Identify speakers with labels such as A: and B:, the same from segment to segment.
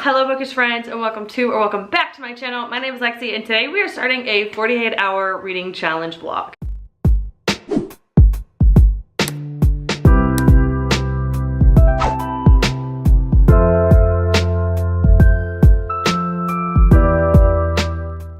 A: Hello bookish friends, and welcome back to my channel. My name is Lexi, and today we are starting a 48-hour reading challenge vlog.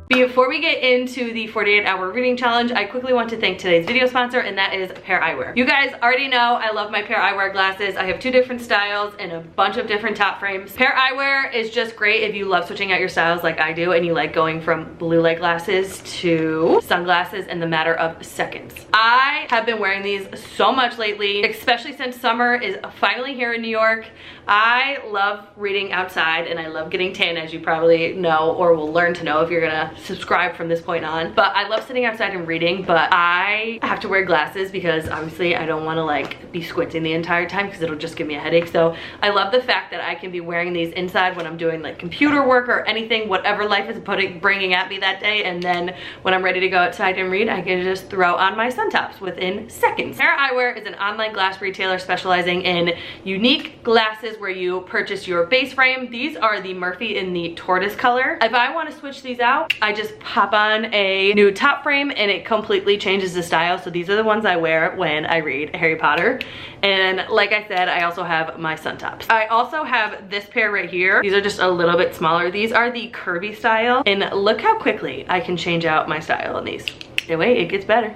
A: Before we get into the 48-hour reading challenge, I quickly want to thank today's video sponsor, and that is Pair Eyewear. You guys already know I love my Pair Eyewear glasses. I have two different styles and a bunch of different top frames. Pair Eyewear is just great if you love switching out your styles like I do, and you like going from blue light glasses to sunglasses in the matter of seconds. I have been wearing these so much lately, especially since summer is finally here in New York. I love reading outside, and I love getting tan, as you probably know or will learn to know if you're gonna subscribe from this point on. But I love sitting outside and reading, but I have to wear glasses because obviously I don't want to like be squinting the entire time because it'll just give me a headache. So I love the fact that I can be wearing these inside when I'm doing like computer work or anything, whatever life is bringing at me that day. And then when I'm ready to go outside and read, I can just throw on my sun tops within seconds. Pair Eyewear is an online glass retailer specializing in unique glasses where you purchase your base frame. These are the Murphy in the tortoise color. If I want to switch these out, I just pop on a new top frame and it completely changes the style. So these are the ones I wear when I read Harry Potter. And like I said, I also have my sun tops. I also have this pair right here. These are just a little bit smaller. These are the curvy style. And look how quickly I can change out my style in these. Wait, it gets better.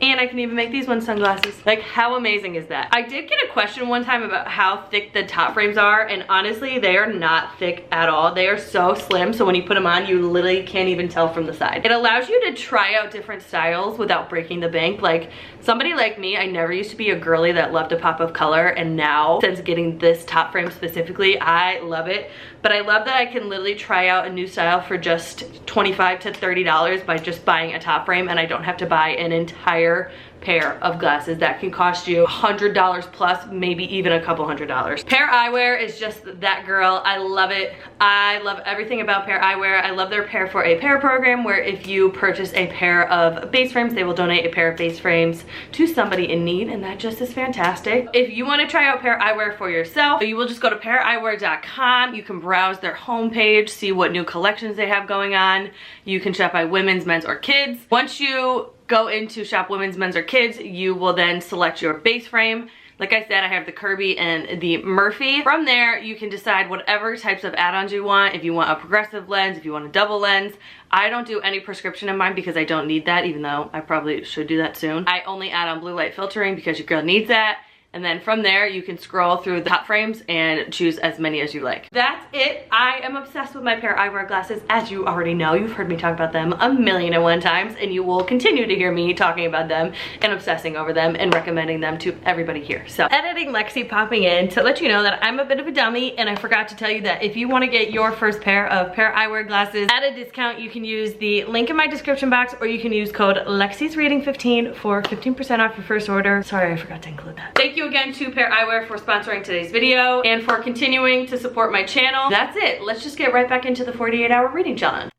A: And I can even make these ones sunglasses. Like, how amazing is that? I did get a question one time about how thick the top frames are, and honestly, they are not thick at all. They are so slim, so when you put them on, you literally can't even tell from the side. It allows you to try out different styles without breaking the bank. Like, somebody like me, I never used to be a girly that loved a pop of color, and now, since getting this top frame specifically, I love it. But I love that I can literally try out a new style for just $25 to $30 by just buying a top frame, and I don't have to buy an entire pair of glasses that can cost you $100 plus, maybe even a couple $100s. Pair Eyewear is just that girl. I love it. I love everything about Pair Eyewear. I love their Pair for a Pair program, where if you purchase a pair of base frames, they will donate a pair of base frames to somebody in need, and that just is fantastic. If you want to try out Pair Eyewear for yourself, you will just go to paireyewear.com. You can browse their homepage, see what new collections they have going on. You can shop by women's, men's, or kids. Once you go into shop women's, men's, or kids, you will then select your base frame. Like I said, I have the Kirby and the Murphy. From there, you can decide whatever types of add-ons you want. If you want a progressive lens, if you want a double lens. I don't do any prescription in mine because I don't need that, even though I probably should do that soon. I only add on blue light filtering because your girl needs that. And then from there, you can scroll through the top frames and choose as many as you like. That's it. I am obsessed with my Pair Eyewear glasses, as you already know. You've heard me talk about them a million and one times, and you will continue to hear me talking about them and obsessing over them and recommending them to everybody here. So, editing Lexi popping in to let you know that I'm a bit of a dummy, and I forgot to tell you that if you want to get your first pair of Pair Eyewear glasses at a discount, you can use the link in my description box, or you can use code LEXI'sReading15 for 15% off your first order. Sorry, I forgot to include that. Thank you again to Pair Eyewear for sponsoring today's video and for continuing to support my channel. That's it. Let's just get right back into the 48-hour reading challenge.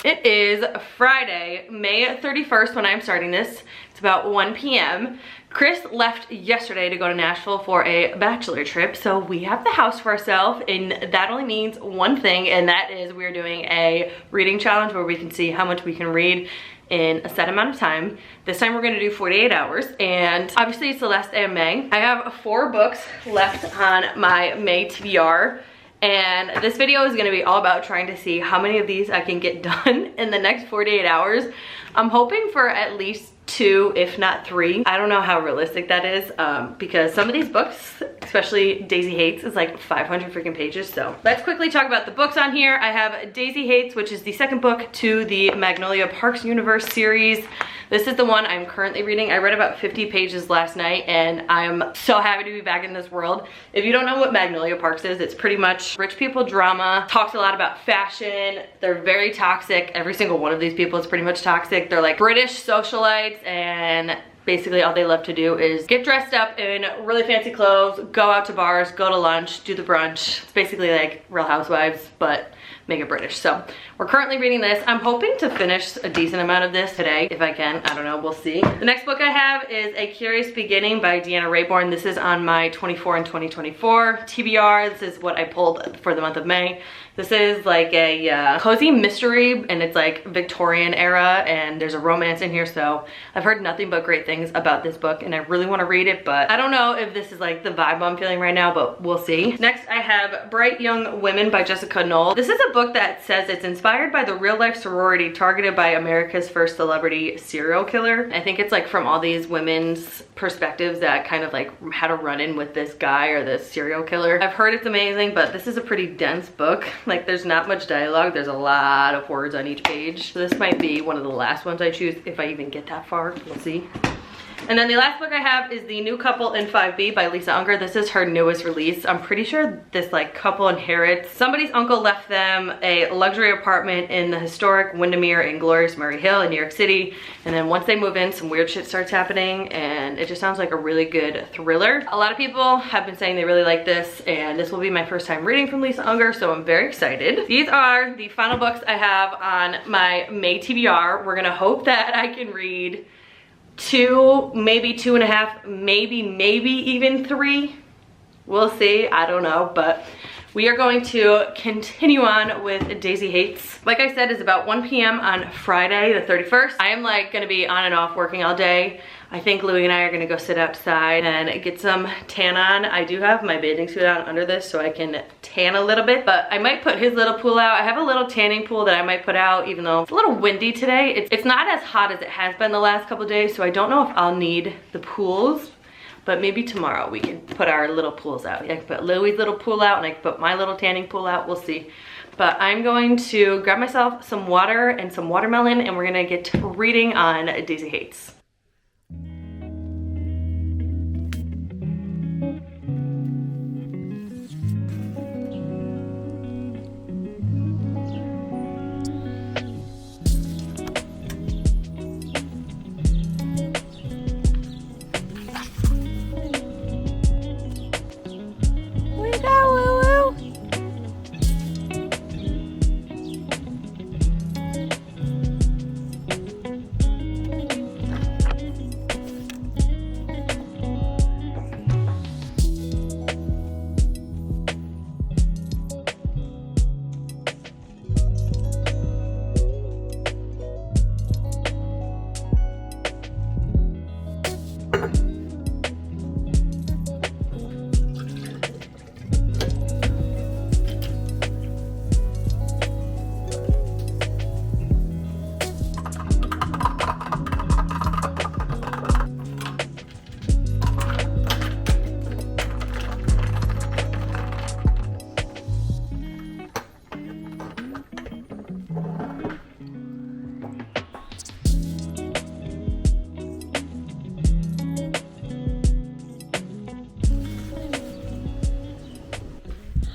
A: It is Friday, May 31st when I'm starting this. It's about 1 p.m. Chris left yesterday to go to Nashville for a bachelor trip, so we have the house for ourselves, and that only means one thing, and that is we're doing a reading challenge where we can see how much we can read in a set amount of time. This time we're gonna do 48 hours, and obviously it's the last day of May. I have 4 books left on my May TBR, and this video is gonna be all about trying to see how many of these I can get done in the next 48 hours. I'm hoping for at least 2, if not 3. I don't know how realistic that is, because some of these books, especially Daisy Haites, is like 500 freaking pages. So let's quickly talk about the books on here. I have Daisy Haites, which is the second book to the Magnolia Parks Universe series. This is the one I'm currently reading. I read about 50 pages last night, and I'm so happy to be back in this world. If you don't know what Magnolia Parks is, it's pretty much rich people drama. Talks a lot about fashion. They're very toxic. Every single one of these people is pretty much toxic. They're like British socialites, and basically all they love to do is get dressed up in really fancy clothes, go out to bars, go to lunch, do the brunch. It's basically like Real Housewives, but make it British. So we're currently reading this. I'm hoping to finish a decent amount of this today, if I can. I don't know, we'll see. The next book I have is A Curious Beginning by Deanna Raybourn. This is on my 24 and 2024 TBR. This is what I pulled for the month of May. This is like a cozy mystery, and it's like Victorian era, and there's a romance in here, so I've heard nothing but great things about this book, and I really want to read it, but I don't know if this is like the vibe I'm feeling right now, but we'll see. Next, I have Bright Young Women by Jessica Knoll. This is a book that says it's inspired by the real-life sorority targeted by America's first celebrity serial killer. I think it's like from all these women's perspectives that kind of like had a run-in with this guy or this serial killer. I've heard it's amazing, but this is a pretty dense book. Like, there's not much dialogue. There's a lot of words on each page. So this might be one of the last ones I choose if I even get that far. We'll see. And then the last book I have is The New Couple in 5B by Lisa Unger. This is her newest release. I'm pretty sure this like couple inherits. Somebody's uncle left them a luxury apartment in the historic Windermere and glorious Murray Hill in New York City. And then once they move in, some weird shit starts happening, and it just sounds like a really good thriller. A lot of people have been saying they really like this, and this will be my first time reading from Lisa Unger, so I'm very excited. These are the final books I have on my May TBR. We're gonna hope that I can read 2, maybe 2.5, maybe even 3. We'll see, I don't know, but we are going to continue on with Daisy Haites. Like I said, it's about 1 p.m. on Friday the 31st. I am like gonna be on and off working all day. I think Louis and I are gonna go sit outside and get some tan on. I do have my bathing suit on under this so I can tan a little bit, but I might put his little pool out. I have a little tanning pool that I might put out even though it's a little windy today. It's not as hot as it has been the last couple days, so I don't know if I'll need the pools, but maybe tomorrow we can put our little pools out. I can put Louis' little pool out and I can put my little tanning pool out, we'll see. But I'm going to grab myself some water and some watermelon, and we're gonna get reading on Daisy Haites.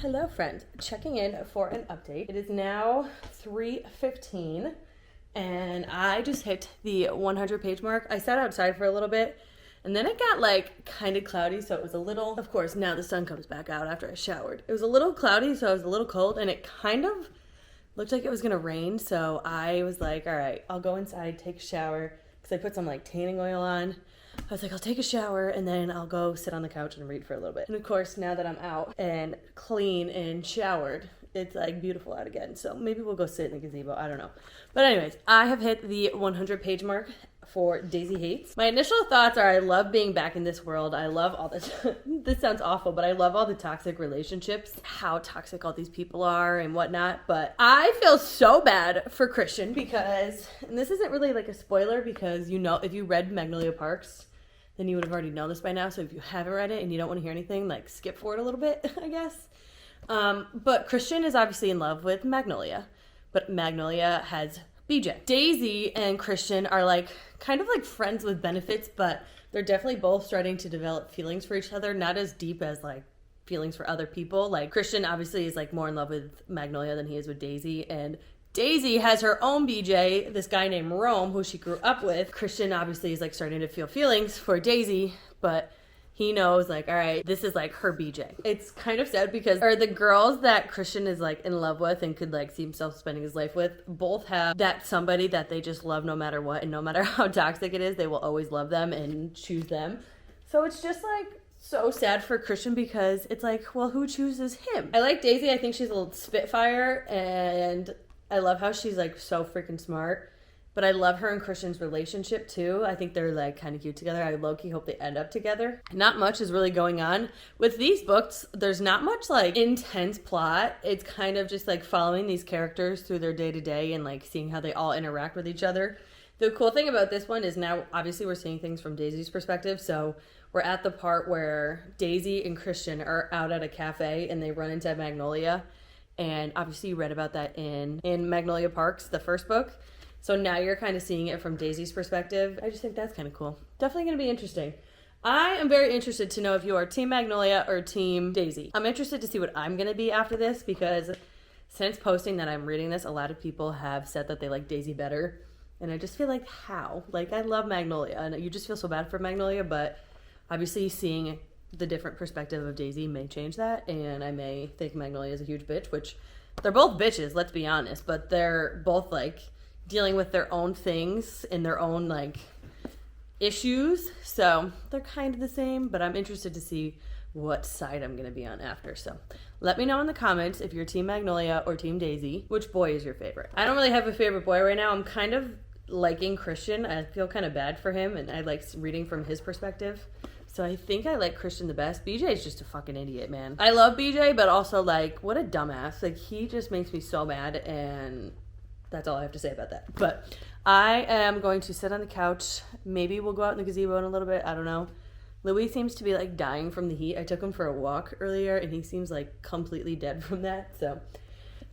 A: Hello friends, checking in for an update. It is now 3:15 and I just hit the 100 page mark. I sat outside for a little bit and then it got like kind of cloudy, so it was a little, of course now the sun comes back out after I showered. It was a little cloudy, so I was a little cold, and it kind of looked like it was gonna rain, so I was like, all right, I'll go inside, take a shower, because I put some like tanning oil on. I was like, I'll take a shower and then I'll go sit on the couch and read for a little bit. And of course, now that I'm out and clean and showered, it's like beautiful out again. So maybe we'll go sit in the gazebo, I don't know. But anyways, I have hit the 100 page mark for Daisy Haites. My initial thoughts are I love being back in this world. I love all this, this sounds awful, but I love all the toxic relationships, how toxic all these people are and whatnot. But I feel so bad for Christian because, and this isn't really like a spoiler because you know, if you read Magnolia Parks, then you would have already known this by now. So if you haven't read it and you don't want to hear anything, like skip forward a little bit, I guess. But Christian is obviously in love with Magnolia, but Magnolia has BJ. Daisy and Christian are like kind of like friends with benefits, but they're definitely both starting to develop feelings for each other, not as deep as like feelings for other people. Like Christian obviously is like more in love with Magnolia than he is with Daisy, and Daisy has her own BJ, this guy named Rome, who she grew up with. Christian obviously is like starting to feel feelings for Daisy, but he knows like, all right, this is like her BJ. It's kind of sad because the girls that Christian is like in love with and could like see himself spending his life with both have that somebody that they just love no matter what, and no matter how toxic it is, they will always love them and choose them. So it's just like so sad for Christian because it's like, well, who chooses him? I like Daisy. I think she's a little spitfire, and I love how she's like so freaking smart. But I love her and Christian's relationship too. I think they're like kind of cute together. I low-key hope they end up together. Not much is really going on. With these books, there's not much like intense plot. It's kind of just like following these characters through their day-to-day and like seeing how they all interact with each other. The cool thing about this one is now obviously we're seeing things from Daisy's perspective. So we're at the part where Daisy and Christian are out at a cafe and they run into Magnolia. And obviously you read about that in Magnolia Parks, the first book. So now you're kind of seeing it from Daisy's perspective. I just think that's kind of cool. Definitely going to be interesting. I am very interested to know if you are Team Magnolia or Team Daisy. I'm interested to see what I'm going to be after this because since posting that I'm reading this, a lot of people have said that they like Daisy better. And I just feel like, how? Like, I love Magnolia. And you just feel so bad for Magnolia, but obviously seeing the different perspective of Daisy may change that. And I may think Magnolia is a huge bitch, which they're both bitches, let's be honest. But they're both like dealing with their own things and their own like issues, so they're kind of the same, but I'm interested to see what side I'm gonna be on after. So let me know in the comments if you're Team Magnolia or Team Daisy. Which boy is your favorite? I don't really have a favorite boy right now. I'm kind of liking Christian. I feel kind of bad for him, and I like reading from his perspective. So I think I like Christian the best. BJ is just a fucking idiot, man. I love BJ, but also like, what a dumbass. Like, he just makes me so mad, and that's all I have to say about that. But I am going to sit on the couch. Maybe we'll go out in the gazebo in a little bit. I don't know. Louis seems to be like dying from the heat. I took him for a walk earlier and he seems like completely dead from that. So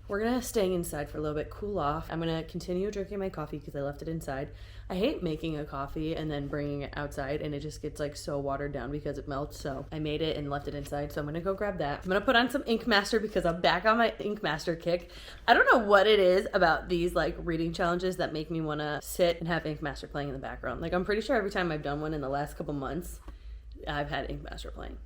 A: we're gonna stay inside for a little bit, cool off. I'm gonna continue drinking my coffee because I left it inside. I hate making a coffee and then bringing it outside, and it just gets like so watered down because it melts. So I made it and left it inside. So I'm gonna go grab that. I'm gonna put on some Ink Master because I'm back on my Ink Master kick. I don't know what it is about these like reading challenges that make me wanna sit and have Ink Master playing in the background. Like, I'm pretty sure every time I've done one in the last couple months, I've had Ink Master playing.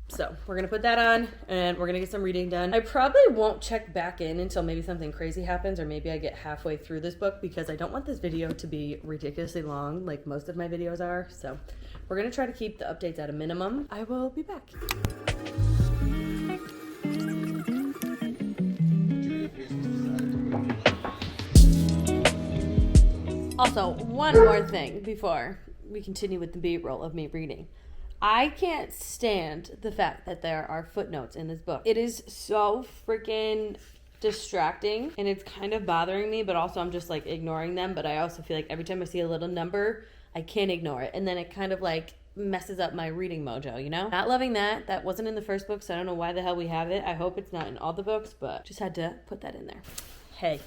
A: So we're gonna put that on and we're gonna get some reading done. I probably won't check back in until maybe something crazy happens, or maybe I get halfway through this book, because I don't want this video to be ridiculously long like most of my videos are. So we're gonna try to keep the updates at a minimum. I will be back. Also, one more thing before we continue with the B-roll of me reading. I can't stand the fact that there are footnotes in this book. It is so freaking distracting, and it's kind of bothering me, but also I'm just like ignoring them. But I also feel like every time I see a little number, I can't ignore it, and then it kind of like messes up my reading mojo, you know? Not loving that. That wasn't in the first book, so I don't know why the hell we have it. I hope it's not in all the books, but just had to put that in there. Hey,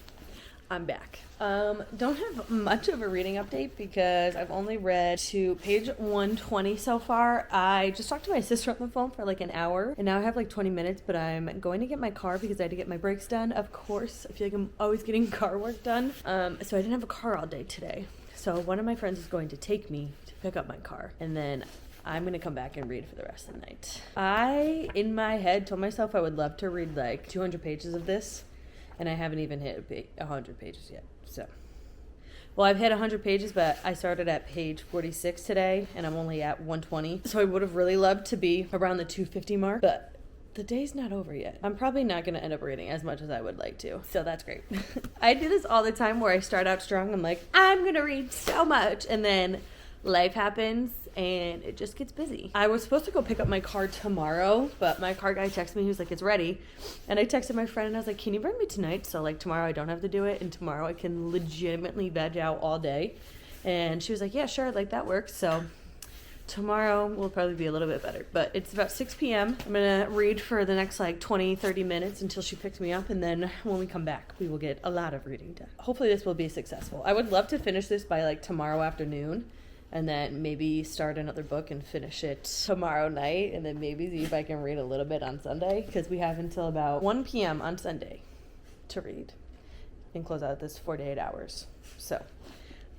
A: I'm back. Don't have much of a reading update because I've only read to page 120 so far. I just talked to my sister on the phone for like an hour, and now I have like 20 minutes, but I'm going to get my car because I had to get my brakes done. Of course, I feel like I'm always getting car work done. So I didn't have a car all day today. So one of my friends is going to take me to pick up my car, and then I'm going to come back and read for the rest of the night. I, in my head, told myself I would love to read like 200 pages of this, and I haven't even hit 100 pages yet. So, well, I've hit 100 pages, but I started at page 46 today, and I'm only at 120. So I would have really loved to be around the 250 mark, but the day's not over yet. I'm probably not going to end up reading as much as I would like to. So that's great. I do this all the time where I start out strong. I'm like, I'm going to read so much, and then life happens and it just gets busy. I was supposed to go pick up my car tomorrow, but my car guy texted me. He was like, it's ready. And I texted my friend and I was like, can you bring me tonight? So like tomorrow I don't have to do it, and tomorrow I can legitimately veg out all day. And she was like, yeah, sure, like that works. So tomorrow will probably be a little bit better, but it's about 6 p.m. I'm gonna read for the next like 20-30 minutes until she picks me up, and then when we come back we will get a lot of reading done. Hopefully this will be successful. I would love to finish this by like tomorrow afternoon, and then maybe start another book and finish it tomorrow night, and then maybe see if I can read a little bit on Sunday, because we have until about 1 p.m. on Sunday to read. and close out this 48 hours. So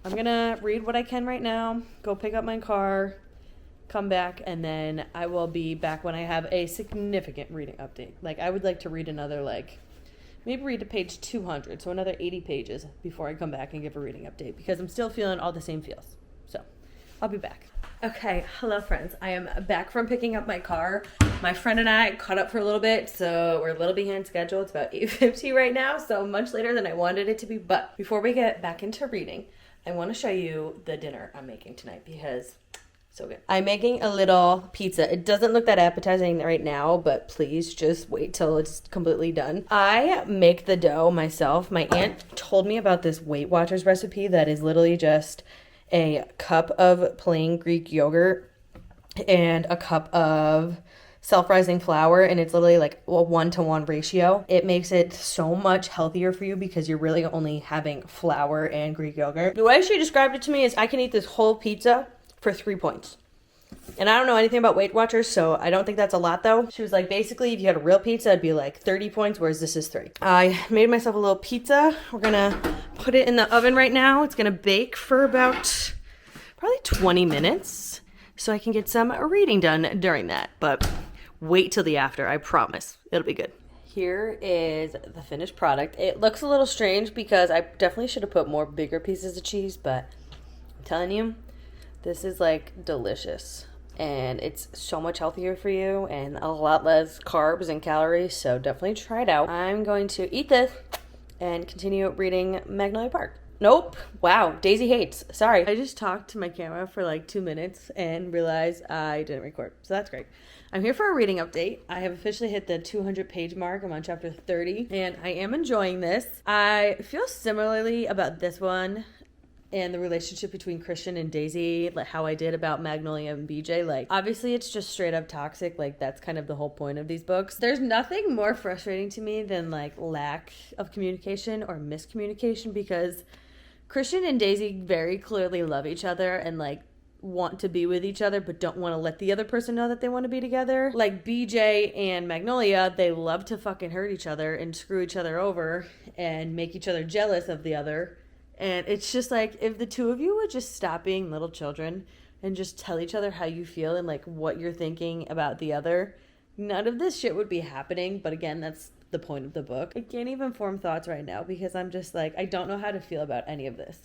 A: I'm gonna read what I can right now, go pick up my car, come back, and then I will be back when I have a significant reading update. Like, I would like to read another, like, maybe read to page 200, so another 80 pages before I come back and give a reading update, because I'm still feeling all the same feels. So I'll be back. Okay, hello friends. I am back from picking up my car. My friend and I caught up for a little bit, so we're a little behind schedule. It's about 8:50 right now, so much later than I wanted it to be. But before we get back into reading, I want to show you the dinner I'm making tonight, because so good. I'm making a little pizza. It doesn't look that appetizing right now, but please just wait till it's completely done. I make the dough myself. My aunt told me about this Weight Watchers recipe that is literally just a cup of plain Greek yogurt and a cup of self-rising flour, and it's literally like a 1-to-1 ratio. It makes it so much healthier for you because you're really only having flour and Greek yogurt. The way she described it to me is I can eat this whole pizza for 3 points. And I don't know anything about Weight Watchers, so I don't think that's a lot though. She was like, basically, if you had a real pizza, it'd be like 30 points, whereas this is 3. I made myself a little pizza. We're gonna put it in the oven right now. It's gonna bake for about probably 20 minutes, so I can get some reading done during that. But wait till the after, I promise. It'll be good. Here is the finished product. It looks a little strange because I definitely should have put more bigger pieces of cheese, but I'm telling you, this is like delicious, and it's so much healthier for you and a lot less carbs and calories, so definitely try it out. I'm going to eat this and continue reading Magnolia Park. Nope. Wow. Daisy Haites. Sorry. I just talked to my camera for like 2 minutes and realized I didn't record, so that's great. I'm here for a reading update. I have officially hit the 200 page mark. I'm on chapter 30 and I am enjoying this. I feel similarly about this one and the relationship between Christian and Daisy, like how I did about Magnolia and BJ. Like, obviously it's just straight up toxic. Like, that's kind of the whole point of these books. There's nothing more frustrating to me than like lack of communication or miscommunication, because Christian and Daisy very clearly love each other and like want to be with each other, but don't want to let the other person know that they want to be together. Like BJ and Magnolia, they love to fucking hurt each other and screw each other over and make each other jealous of the other. And it's just like, if the two of you would just stop being little children and just tell each other how you feel and like what you're thinking about the other, none of this shit would be happening. But again, that's the point of the book. I can't even form thoughts right now because I'm just like, I don't know how to feel about any of this.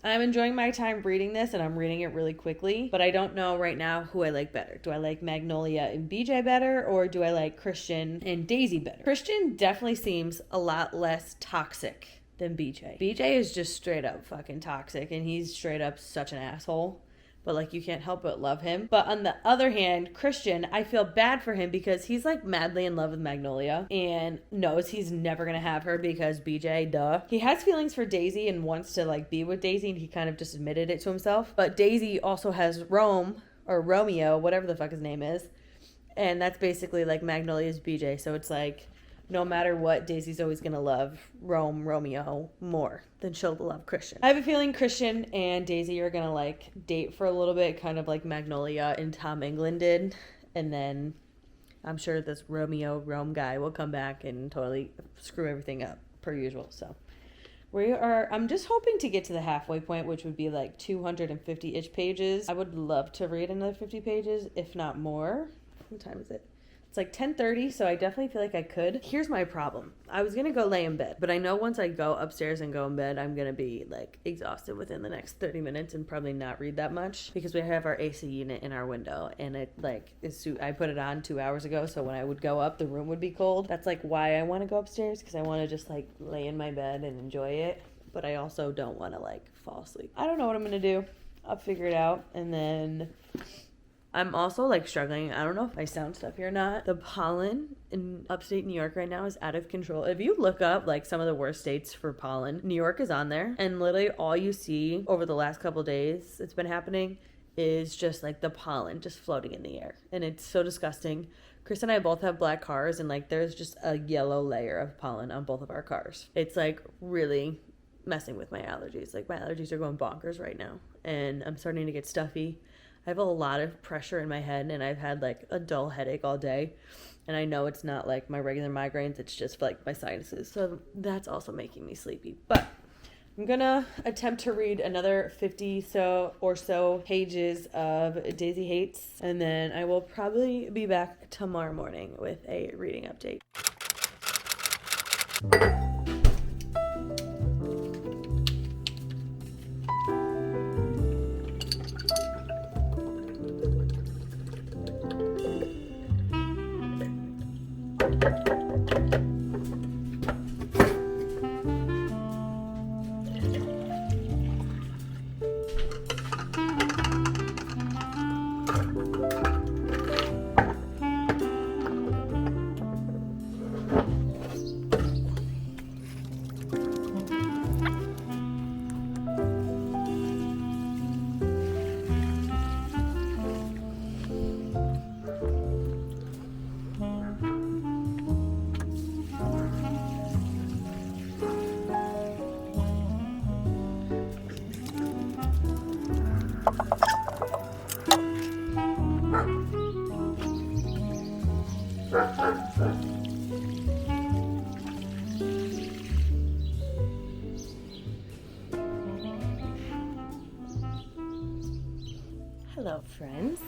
A: I'm enjoying my time reading this, and I'm reading it really quickly, but I don't know right now who I like better. Do I like Magnolia and BJ better, or do I like Christian and Daisy better? Christian definitely seems a lot less toxic than BJ. BJ is just straight up fucking toxic, and he's straight up such an asshole. But like, you can't help but love him. But on the other hand, Christian, I feel bad for him because he's like madly in love with Magnolia and knows he's never gonna have her because BJ, duh. He has feelings for Daisy and wants to like be with Daisy, and he kind of just admitted it to himself. But Daisy also has Romeo, whatever the fuck his name is. And that's basically like Magnolia's BJ. So it's like, no matter what, Daisy's always going to love Romeo more than she'll love Christian. I have a feeling Christian and Daisy are going to like date for a little bit, kind of like Magnolia and Tom England did. And then I'm sure this Rome guy will come back and totally screw everything up per usual. So I'm just hoping to get to the halfway point, which would be like 250-ish pages. I would love to read another 50 pages, if not more. What time is it? It's like 10:30, so I definitely feel like I could. Here's my problem. I was going to go lay in bed, but I know once I go upstairs and go in bed, I'm going to be like exhausted within the next 30 minutes and probably not read that much because we have our AC unit in our window, and it like I put it on 2 hours ago, so when I would go up, the room would be cold. That's like why I want to go upstairs, because I want to just like lay in my bed and enjoy it, but I also don't want to like fall asleep. I don't know what I'm going to do. I'll figure it out, and then I'm also like struggling. I don't know if I sound stuffy or not. The pollen in upstate New York right now is out of control. If you look up like some of the worst states for pollen, New York is on there. And literally all you see over the last couple days it's been happening is just like the pollen just floating in the air. And it's so disgusting. Chris and I both have black cars, and like there's just a yellow layer of pollen on both of our cars. It's like really messing with my allergies. Like my allergies are going bonkers right now, and I'm starting to get stuffy. I have a lot of pressure in my head, and I've had like a dull headache all day. And I know it's not like my regular migraines, it's just like my sinuses. So that's also making me sleepy. But I'm gonna attempt to read another 50 or so pages of Daisy Haites, and then I will probably be back tomorrow morning with a reading update. Hello friends,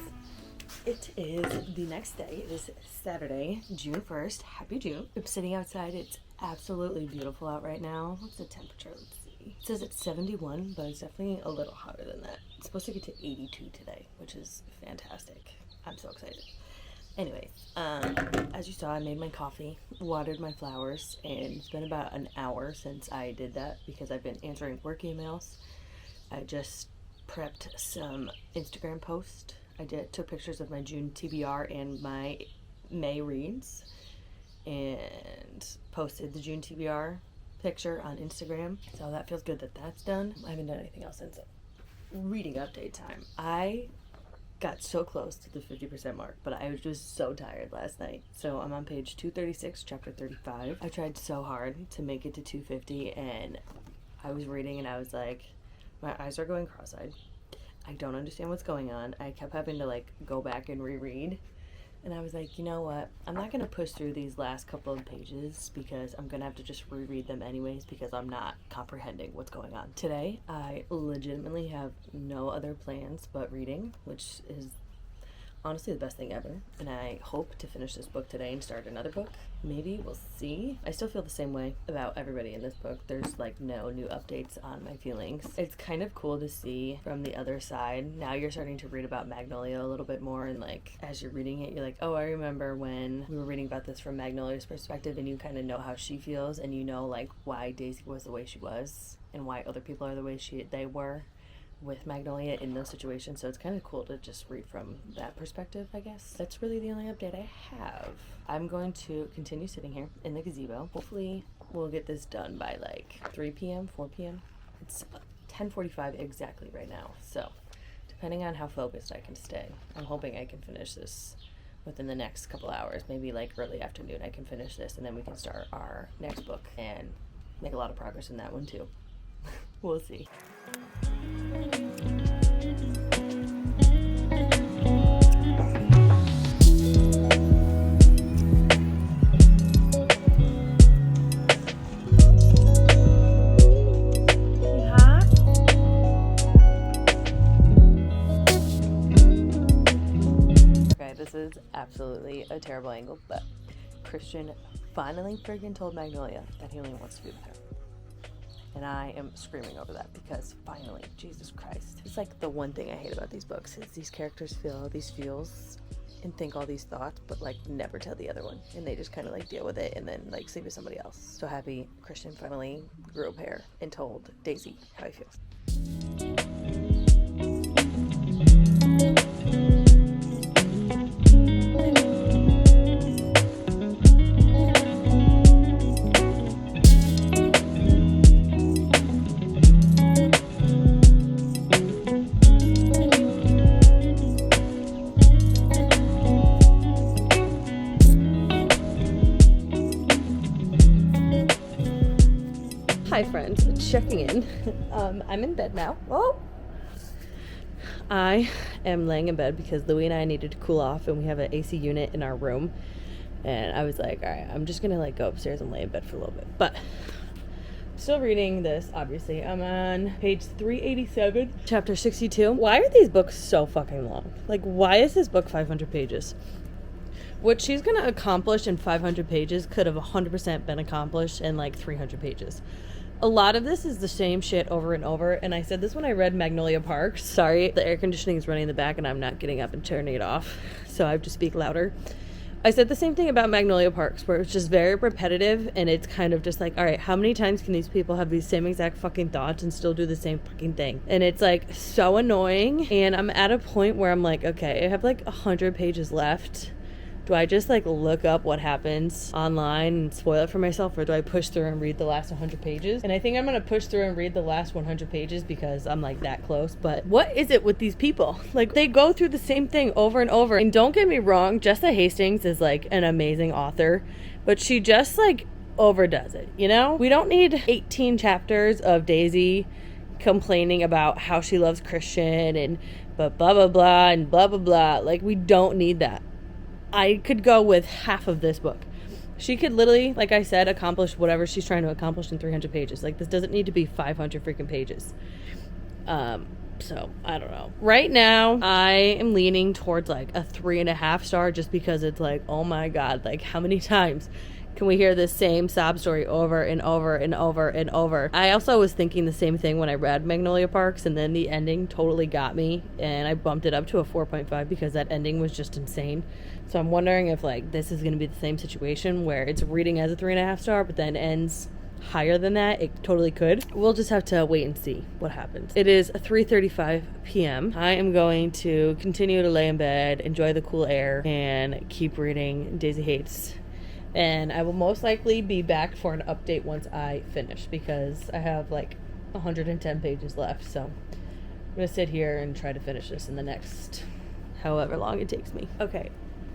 A: it is the next day. It is Saturday, June 1st. Happy June. I'm sitting outside. It's absolutely beautiful out right now. What's the temperature? Let's see. It says it's 71, but it's definitely a little hotter than that. It's supposed to get to 82 today, which is fantastic. I'm so excited. Anyway, as you saw, I made my coffee, watered my flowers, and it's been about an hour since I did that because I've been answering work emails. I just prepped some Instagram posts. I took pictures of my June TBR and my May reads and posted the June TBR picture on Instagram. So that feels good that that's done. I haven't done anything else since reading update time. I got so close to the 50% mark, but I was just so tired last night. So I'm on page 236, chapter 35. I tried so hard to make it to 250, and I was reading and I was like, my eyes are going cross-eyed. I don't understand what's going on. I kept having to like go back and reread. And I was like, you know what? I'm not going to push through these last couple of pages because I'm going to have to just reread them anyways because I'm not comprehending what's going on. Today, I legitimately have no other plans but reading, which is honestly the best thing ever. And I hope to finish this book today and start another book. Maybe, we'll see. I still feel the same way about everybody in this book. There's like no new updates on my feelings. It's kind of cool to see from the other side. Now you're starting to read about Magnolia a little bit more, and like as you're reading it, you're like, oh, I remember when we were reading about this from Magnolia's perspective, and you kind of know how she feels, and you know like why Daisy was the way she was and why other people are the way they were with Magnolia in those situations. So it's kind of cool to just read from that perspective, I guess. That's really the only update I have. I'm going to continue sitting here in the gazebo. Hopefully we'll get this done by like 3 p.m., 4 p.m. It's 10:45 exactly right now. So depending on how focused I can stay, I'm hoping I can finish this within the next couple hours. Maybe like early afternoon I can finish this, and then we can start our next book and make a lot of progress in that one too. We'll see. Okay, this is absolutely a terrible angle, but Christian finally friggin' told Magnolia that he only wants to be with her. And I am screaming over that because finally, Jesus Christ. It's like the one thing I hate about these books is these characters feel all these feels and think all these thoughts, but like never tell the other one. And they just kind of like deal with it and then like sleep with somebody else. So happy Christian finally grew a pair and told Daisy how he feels. Hi friends, checking in. I'm in bed now. Whoa! I am laying in bed because Louie and I needed to cool off, and we have an AC unit in our room, And I was like, all right, I'm just gonna like go upstairs and lay in bed for a little bit. But still reading this, obviously. I'm on page 387, chapter 62. Why are these books so fucking long? Like, why is this book 500 pages? What she's gonna accomplish in 500 pages could have 100% been accomplished in like 300 pages. A lot of this is the same shit over and over, and I said this when I read Magnolia Park. Sorry, the air conditioning is running in the back and I'm not getting up and turning it off, so I have to speak louder. I said the same thing about Magnolia Parks, where it's just very repetitive, and it's kind of just like, all right, how many times can these people have these same exact fucking thoughts and still do the same fucking thing? And it's like so annoying, and I'm at a point where I'm like, okay, I have like 100 pages left. Do I just like look up what happens online and spoil it for myself, or do I push through and read the last 100 pages? And I think I'm going to push through and read the last 100 pages because I'm like that close. But what is it with these people? Like, they go through the same thing over and over. And don't get me wrong, Jessa Hastings is like an amazing author, but she just like overdoes it, you know? We don't need 18 chapters of Daisy complaining about how she loves Christian and blah, blah, blah, and blah, blah, blah. Like, we don't need that. I could go with half of this book. She could literally, like I said, accomplish whatever she's trying to accomplish in 300 pages. Like, this doesn't need to be 500 freaking pages. So, I don't know. Right now, I am leaning towards, like, a 3.5 star just because it's like, oh my God, like, how many times can we hear this same sob story over and over and over and over? I also was thinking the same thing when I read Magnolia Parks, and then the ending totally got me, and I bumped it up to a 4.5 because that ending was just insane. So I'm wondering if like this is going to be the same situation where it's reading as a 3.5 star, but then ends higher than that. It totally could. We'll just have to wait and see what happens. It is 3:35 p.m. I am going to continue to lay in bed, enjoy the cool air, and keep reading Daisy Haites. And I will most likely be back for an update once I finish, because I have like 110 pages left. So I'm going to sit here and try to finish this in the next however long it takes me. Okay.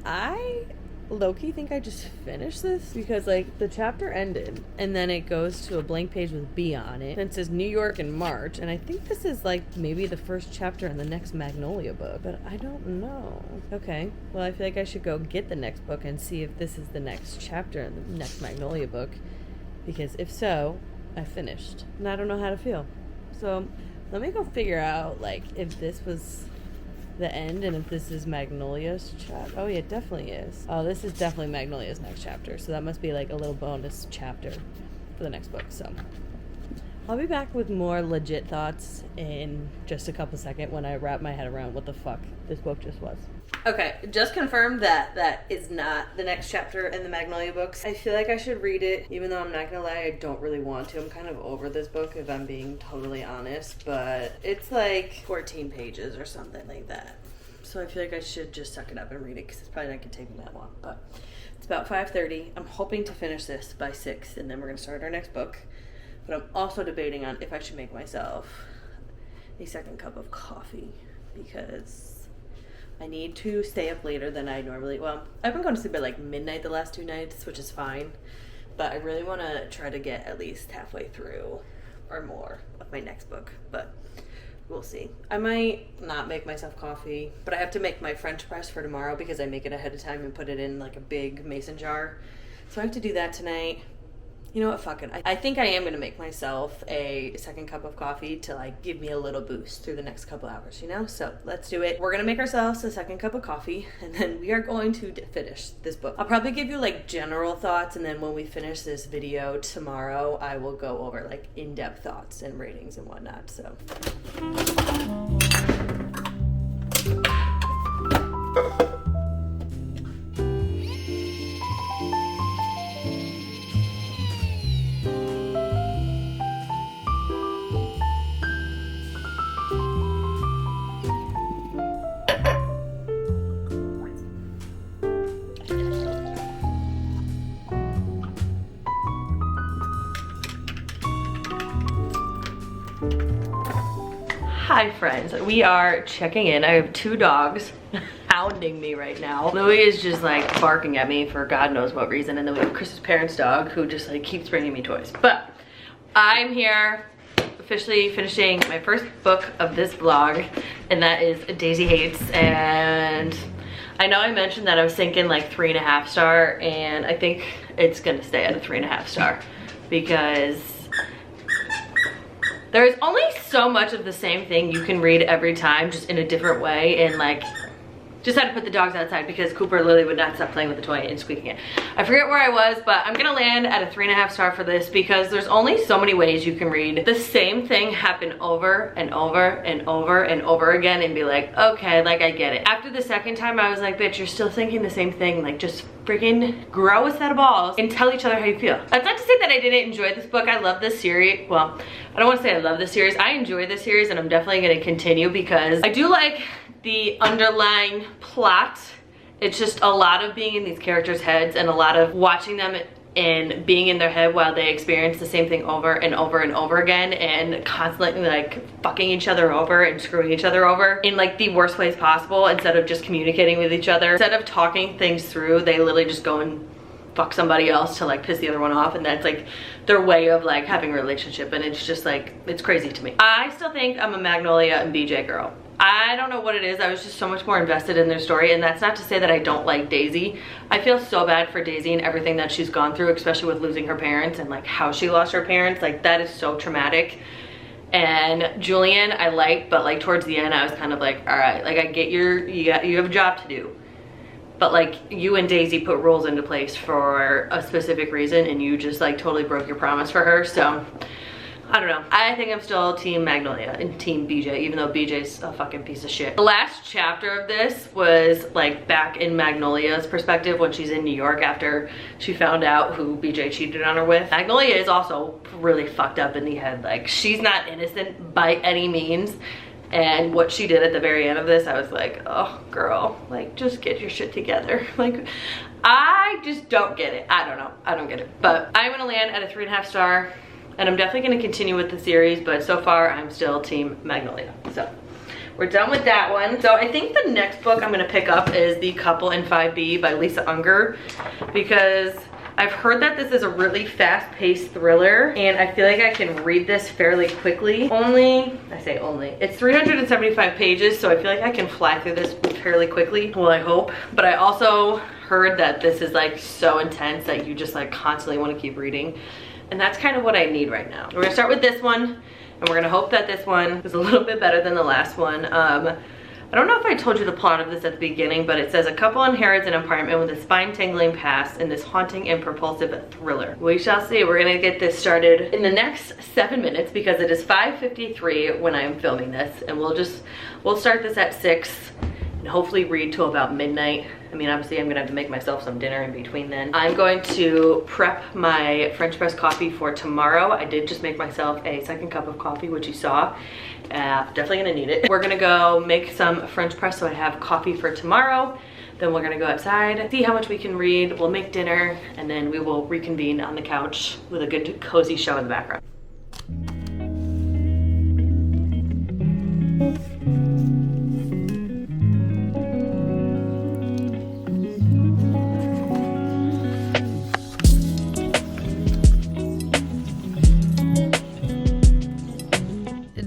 A: I low-key think I just finished this because like the chapter ended and then it goes to a blank page with B on it and it says New York in March, and I think this is like maybe the first chapter in the next Magnolia book, but I don't know. Okay, well, I feel like I should go get the next book and see if this is the next chapter in the next Magnolia book, because if so, I finished and I don't know how to feel. So let me go figure out like if this was the end and if this is Magnolia's chapter. Oh yeah, it definitely is. Oh, this is definitely Magnolia's next chapter, so that must be like a little bonus chapter for the next book. So I'll be back with more legit thoughts in just a couple seconds when I wrap my head around what the fuck this book just was. Okay, just confirmed that that is not the next chapter in the Magnolia books. I feel like I should read it, even though I'm not gonna lie, I don't really want to. I'm kind of over this book, if I'm being totally honest, but it's like 14 pages or something like that. So I feel like I should just suck it up and read it, because it's probably not gonna take me that long. But it's about 5:30. I'm hoping to finish this by 6, and then we're gonna start our next book. But I'm also debating on if I should make myself a second cup of coffee, because I need to stay up later than I normally. Well, I've been going to sleep at like midnight the last 2 nights, which is fine. But I really want to try to get at least halfway through or more of my next book. But we'll see. I might not make myself coffee, but I have to make my French press for tomorrow because I make it ahead of time and put it in like a big mason jar. So I have to do that tonight. You know what, fuck it. I think I am going to make myself a second cup of coffee to like give me a little boost through the next couple hours, you know? So let's do it. We're going to make ourselves a second cup of coffee, and then we are going to finish this book. I'll probably give you like general thoughts, and then when we finish this video tomorrow, I will go over like in-depth thoughts and ratings and whatnot, so. Hi friends, we are checking in. I have 2 dogs hounding me right now. Louie is just like barking at me for God knows what reason, and then we have Chris's parents' dog who just like keeps bringing me toys. But I'm here officially finishing my first book of this vlog, and that is Daisy Haites, and I know I mentioned that I was thinking like 3.5 star, and I think it's gonna stay at a 3.5 star because there's only so much of the same thing you can read every time, just in a different way. And like, just had to put the dogs outside because Cooper literally would not stop playing with the toy and squeaking it. I forget where I was, but I'm gonna land at a 3.5 star for this because there's only so many ways you can read the same thing happen over and over and over and over again and be like, okay, like I get it. After the second time, I was like, bitch, you're still thinking the same thing. Like, just freaking grow a set of balls and tell each other how you feel. That's not to say that I didn't enjoy this book. I love this series. Well, I don't want to say I love this series. I enjoy this series, and I'm definitely going to continue because I do like the underlying plot. It's just a lot of being in these characters' heads and a lot of watching them and being in their head while they experience the same thing over and over and over again, and constantly like fucking each other over and screwing each other over in like the worst ways possible. Instead of just communicating with each other, instead of talking things through, they literally just go and fuck somebody else to like piss the other one off, and that's like their way of like having a relationship. And it's just like, it's crazy to me. I still think I'm a Magnolia and BJ girl. I don't know what it is. I was just so much more invested in their story, and that's not to say that I don't like Daisy. I feel so bad for Daisy and everything that she's gone through, especially with losing her parents and like how she lost her parents. Like, that is so traumatic. And Julian I liked, but like towards the end I was kind of like, all right, like I get you have a job to do, but like you and Daisy put rules into place for a specific reason, and you just like totally broke your promise for her. So I don't know. I think I'm still team Magnolia and team BJ, even though BJ's a fucking piece of shit. The last chapter of this was like back in Magnolia's perspective when she's in New York after she found out who BJ cheated on her with. Magnolia is also really fucked up in the head. Like, she's not innocent by any means. And what she did at the very end of this, I was like, oh girl, like just get your shit together. Like, I just don't get it. I don't know. I don't get it. But I'm gonna land at a 3.5 star. And I'm definitely going to continue with the series, but so far I'm still team Magnolia. So we're done with that one. So I think the next book I'm going to pick up is The Couple in 5B by Lisa Unger, because I've heard that this is a really fast-paced thriller, and I feel like I can read this fairly quickly. I say only, it's 375 pages, so I feel like I can fly through this fairly quickly. Well, I hope. But I also heard that this is like so intense that you just like constantly want to keep reading. And that's kind of what I need right now. We're gonna start with this one, and we're gonna hope that this one is a little bit better than the last one. I don't know if I told you the plot of this at the beginning, but it says a couple inherits an apartment with a spine-tingling past in this haunting and propulsive thriller. We shall see. We're gonna get this started in the next 7 minutes because it is 5:53 when I'm filming this, and we'll start this at 6 and hopefully read till about midnight. I mean, obviously I'm gonna have to make myself some dinner in between then. I'm going to prep my French press coffee for tomorrow. I did just make myself a second cup of coffee, which you saw. Definitely gonna need it. We're gonna go make some French press so I have coffee for tomorrow. Then we're gonna go outside, see how much we can read. We'll make dinner, and then we will reconvene on the couch with a good cozy show in the background.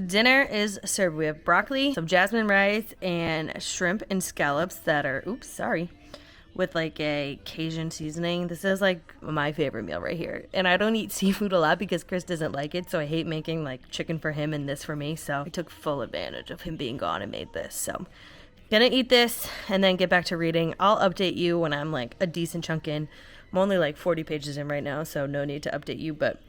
A: Dinner is served. We have broccoli, some jasmine rice, and shrimp and scallops that are, with like a Cajun seasoning. This is like my favorite meal right here. And I don't eat seafood a lot because Chris doesn't like it, so I hate making like chicken for him and this for me. So I took full advantage of him being gone and made this. So gonna eat this and then get back to reading. I'll update you when I'm like a decent chunk in. I'm only like 40 pages in right now, so no need to update you, but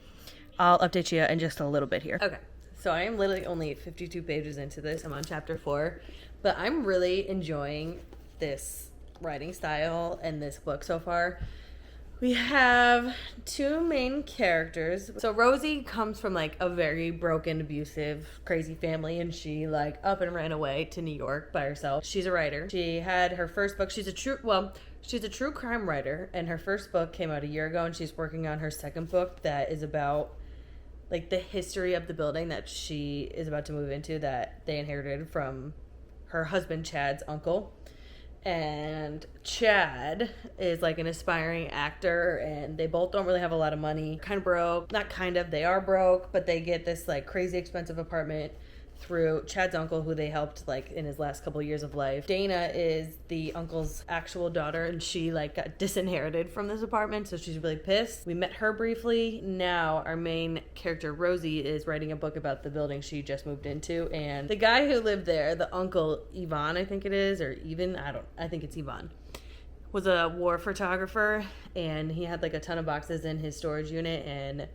A: I'll update you in just a little bit here. Okay. So I am literally only 52 pages into this. I'm on chapter 4, but I'm really enjoying this writing style and this book so far. We have 2 main characters. So Rosie comes from like a very broken, abusive, crazy family, and she like up and ran away to New York by herself. She's a writer. She had her first book. She's a true crime writer, and her first book came out a year ago, and she's working on her second book that is about like the history of the building that she is about to move into that they inherited from her husband Chad's uncle. And Chad is like an aspiring actor, and they both don't really have a lot of money. Kind of broke. Not kind of, they are broke, but they get this like crazy expensive apartment through Chad's uncle, who they helped like in his last couple years of life. Dana is the uncle's actual daughter, and she like got disinherited from this apartment, so she's really pissed. We met her briefly. Now our main character Rosie is writing a book about the building she just moved into, and the guy who lived there, the uncle Ivan, I think it is, or even I think it's Ivan, was a war photographer, and he had like a ton of boxes in his storage unit, and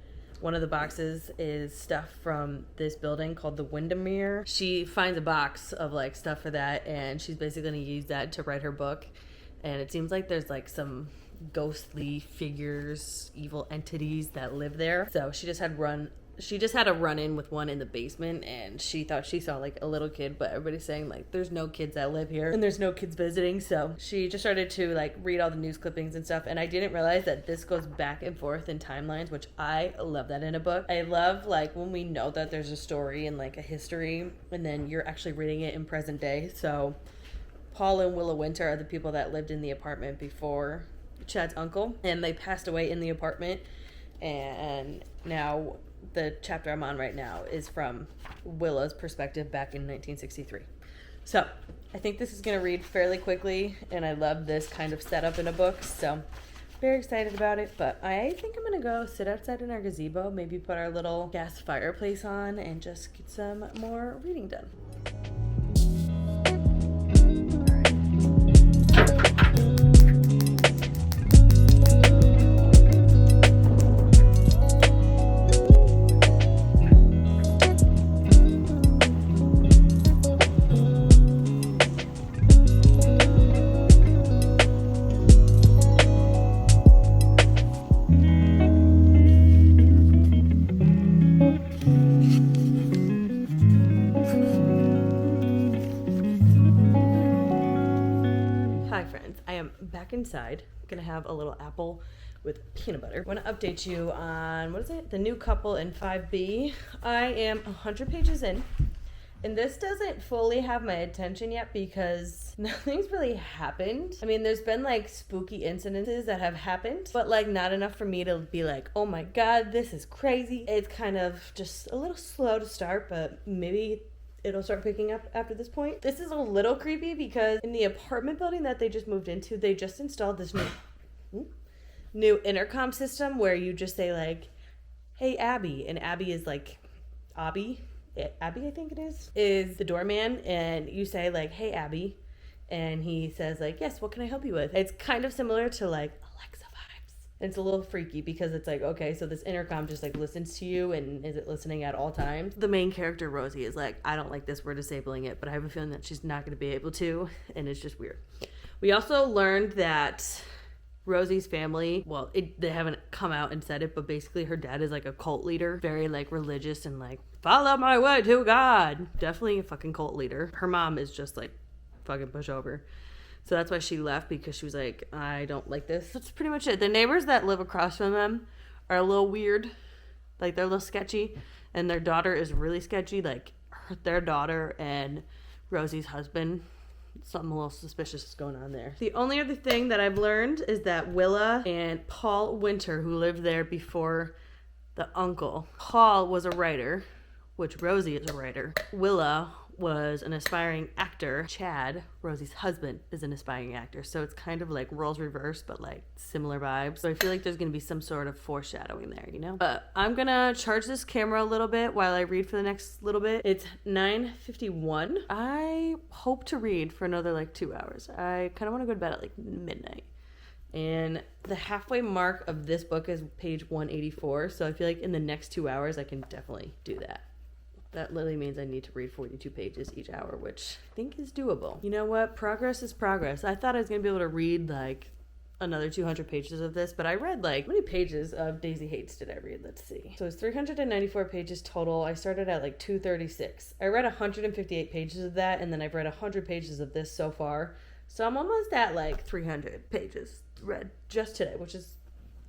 A: one of the boxes is stuff from this building called the Windermere. She finds a box of like stuff for that, and she's basically going to use that to write her book. And it seems like there's like some ghostly figures, evil entities that live there. So she just had a run-in with one in the basement, and she thought she saw like a little kid, but everybody's saying like there's no kids that live here and there's no kids visiting. So she just started to like read all the news clippings and stuff, and I didn't realize that this goes back and forth in timelines, which I love that in a book. I love like when we know that there's a story and like a history, and then you're actually reading it in present day. So Paul and Willa Winter are the people that lived in the apartment before Chad's uncle, and they passed away in the apartment, and now the chapter I'm on right now is from Willa's perspective back in 1963. So I think this is going to read fairly quickly, and I love this kind of setup in a book, so very excited about it. But I think I'm going to go sit outside in our gazebo, maybe put our little gas fireplace on, and just get some more reading done. Inside, I'm gonna have a little apple with peanut butter. I want to update you on the new couple in 5B. I am 100 pages in, and this doesn't fully have my attention yet because nothing's really happened. I mean, there's been like spooky incidences that have happened, but like not enough for me to be like, oh my god, this is crazy. It's kind of just a little slow to start, but maybe it'll start picking up after this point. This is a little creepy because in the apartment building that they just moved into, they just installed this new intercom system where you just say like, hey Abby, and Abby is like Abby I think it is the doorman, and you say like, hey Abby, and he says like, yes, what can I help you with? It's kind of similar to like Alexa vibes. And it's a little freaky because it's like, okay, so this intercom just like listens to you, and is it listening at all times? The main character, Rosie, is like, I don't like this, we're disabling it, but I have a feeling that she's not going to be able to, and it's just weird. We also learned that Rosie's family, well, they haven't come out and said it, but basically her dad is like a cult leader, very like religious and like, follow my way to God. Definitely a fucking cult leader. Her mom is just like fucking pushover. So that's why she left, because she was like, I don't like this. That's pretty much it. The neighbors that live across from them are a little weird. Like, they're a little sketchy. And their daughter is really sketchy. Like, their daughter and Rosie's husband, something a little suspicious is going on there. The only other thing that I've learned is that Willa and Paul Winter, who lived there before the uncle, Paul was a writer, which Rosie is a writer. Willa was an aspiring actor. Chad, Rosie's husband, is an aspiring actor. So it's kind of like roles reversed, but like similar vibes. So I feel like there's going to be some sort of foreshadowing there, you know? But I'm going to charge this camera a little bit while I read for the next little bit. It's 9:51. I hope to read for another like 2 hours. I kind of want to go to bed at like midnight. And the halfway mark of this book is page 184. So I feel like in the next 2 hours, I can definitely do that. That literally means I need to read 42 pages each hour, which I think is doable. You know what? Progress is progress. I thought I was going to be able to read like another 200 pages of this, but I read like, how many pages of Daisy Haites did I read? Let's see. So it's 394 pages total. I started at like 236. I read 158 pages of that, and then I've read 100 pages of this so far. So I'm almost at like 300 pages read just today, which is